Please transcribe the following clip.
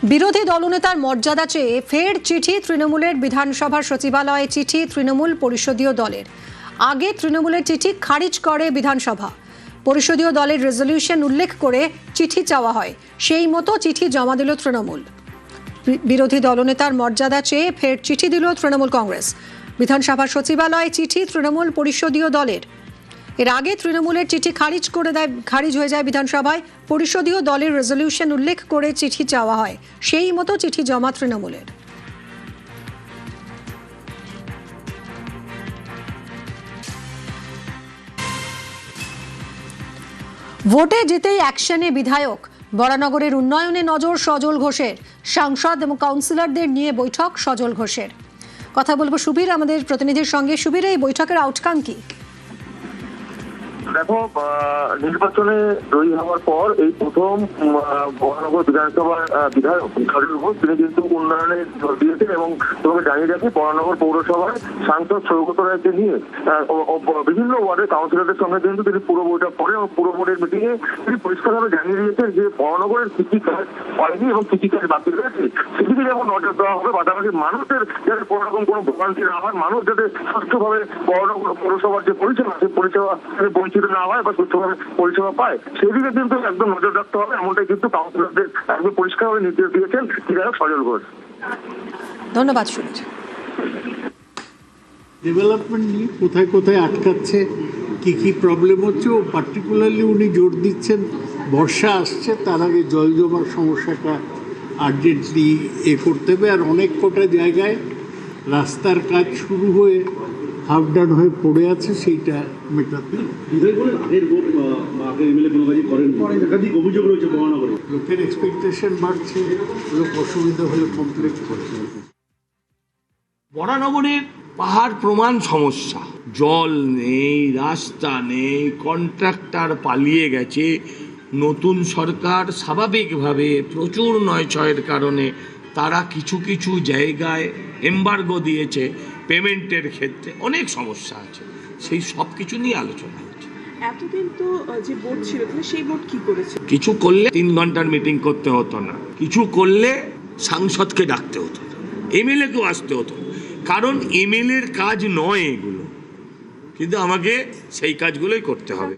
বিরোধী দলনেতার মর্যাদা চেয়ে ফের চিঠি তৃণমূলের বিধানসভার সচিবালয়ে চিঠি তৃণমূল পরিষদীয় দলের। আগে তৃণমূলের চিঠি খারিজ করে বিধানসভা। পরিষদীয় দলের রেজলিউশন উল্লেখ করে চিঠি চাওয়া হয়, সেই মতো চিঠি জমা দিল তৃণমূল। বিরোধী দলনেতার মর্যাদা চেয়ে ফের চিঠি দিল তৃণমূল কংগ্রেস। বিধানসভার সচিবালয়ে চিঠি তৃণমূল পরিষদীয় দলের। এর আগে তৃণমূলের চিঠি খারিজ হয়ে যায় বিধানসভায়। পরিষদীয় দলের রেজলিউশন উল্লেখ করে চিঠি চাওয়া হয়, সেই মতো চিঠি জমা তৃণমূলের। ভোটে জিতেই অ্যাকশনে বিধায়ক। বরানগরের উন্নয়নে নজর সজল ঘোষের। সাংসদ এবং কাউন্সিলরদের নিয়ে বৈঠক সজল ঘোষের। কথা বলবো সুবীর আমাদের প্রতিনিধির সঙ্গে। সুবীর, এই বৈঠকের আউটকাম কি? দেখো, নির্বাচনে জয়ী হওয়ার পর এই প্রথম বরানগর বিধানসভার বিধায়ক সজল ঘোষ তিনি কিন্তু উন্নয়নে জোর দিয়েছেন এবং তোমাকে জানিয়ে রাখি বরানগর পৌরসভায় সাংসদ সৌগত রায়কে নিয়ে বিভিন্ন ওয়ার্ডের কাউন্সিলরদের সঙ্গে কিন্তু তিনি পুরো বৈঠক করেন এবং পুরো বোর্ডের মিটিং এ তিনি পরিষ্কারভাবে জানিয়ে দিয়েছেন যে বরানগরের কি কি কাজ হয়নি এবং কি কি কাজ বাকি রয়েছে সেদিকে যেমন নজর দেওয়া হবে, পাশাপাশি মানুষের যাতে কোনো রকম কোনো ভোগান্তি না হয়, মানুষ যাতে সুষ্ঠুভাবে বরানগর পৌরসভার যে পরিষেবা সেই পরিষেবা বঞ্চিত না হয় বা সুষ্ঠুভাবে পরিষেবা পায় সেদিকে কিন্তু একদম নজর রাখতে হবে, এমনটাই কিন্তু কাউন্সিলরদের একদম পরিষ্কারভাবে নির্দেশ দিয়েছেন বিধায়ক সজল ঘোষ। ধন্যবাদ সুবীর। ডেভেলপমেন্ট নিয়ে কোথায় কোথায় আটকাচ্ছে, কি কি প্রবলেম হচ্ছে, ও পার্টিকুলারলি উনি জোর দিচ্ছেন বর্ষা আসছে, তার আগে জল জমার সমস্যাটা আর্জেন্টলি করতে হবে। আর অনেক কটা জায়গায় রাস্তার কাজ শুরু হয়ে হাফ ডান হয়ে পড়ে আছে, সেইটা মেটাতে। লোকের এক্সপেকটেশন বাড়ছে, লোক অসুবিধা হলে কমপ্লেক্স করছে। বরানগরের পাহাড় প্রমাণ সমস্যা, জল নেই, রাস্তা নেই, কন্ট্রাক্টর পালিয়ে গেছে। নতুন সরকার স্বাভাবিকভাবে প্রচুর নয়ছয়ের কারণে তারা কিছু কিছু জায়গায় এমবার্গো দিয়েছে, পেমেন্টের ক্ষেত্রে অনেক সমস্যা আছে, সেই সব কিছু নিয়ে আলোচনা হচ্ছে। এতদিন তো যে বোর্ড ছিল, সেই বোর্ড কি করেছে? কিছু করলে 3 ঘন্টার মিটিং করতে হতো না, কিছু করলে সাংসদকে ডাকতে হতো না, এমএলএকেও আসতে হতো, কারণ এমএলএর কাজ নয় এগুলো, কিন্তু আমাকে সেই কাজগুলোই করতে হবে।